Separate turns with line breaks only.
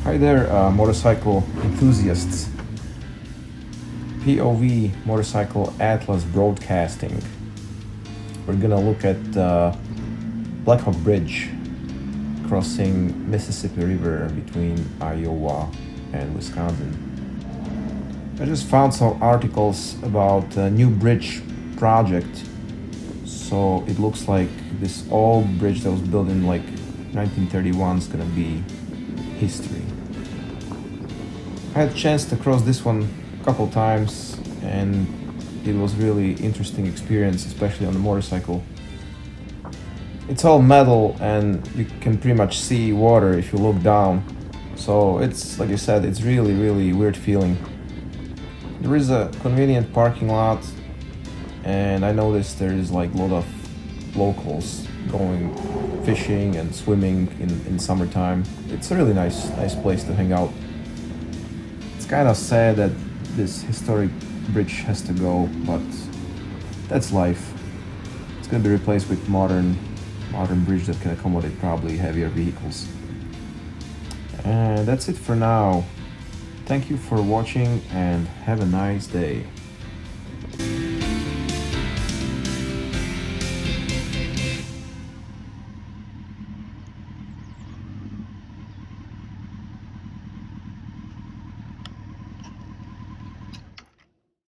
Hi there, motorcycle enthusiasts. POV Motorcycle Atlas Broadcasting. We're gonna look at Black Hawk Bridge crossing Mississippi River between Iowa and Wisconsin. I just found some articles about a new bridge project. So it looks like this old bridge that was built in like 1931 is gonna be history. I had a chance to cross this one a couple times and it was really interesting experience, especially on the motorcycle. It's all metal and you can pretty much see water if you look down. So it's, like I said, it's really weird feeling. There is a convenient parking lot and I noticed there is like a lot of locals going fishing and swimming in summertime. It's a really nice place to hang out. It's kind of sad that this historic bridge has to go, but that's life. It's going to be replaced with modern bridge that can accommodate probably heavier vehicles. And that's it for now. Thank you for watching and have a nice day.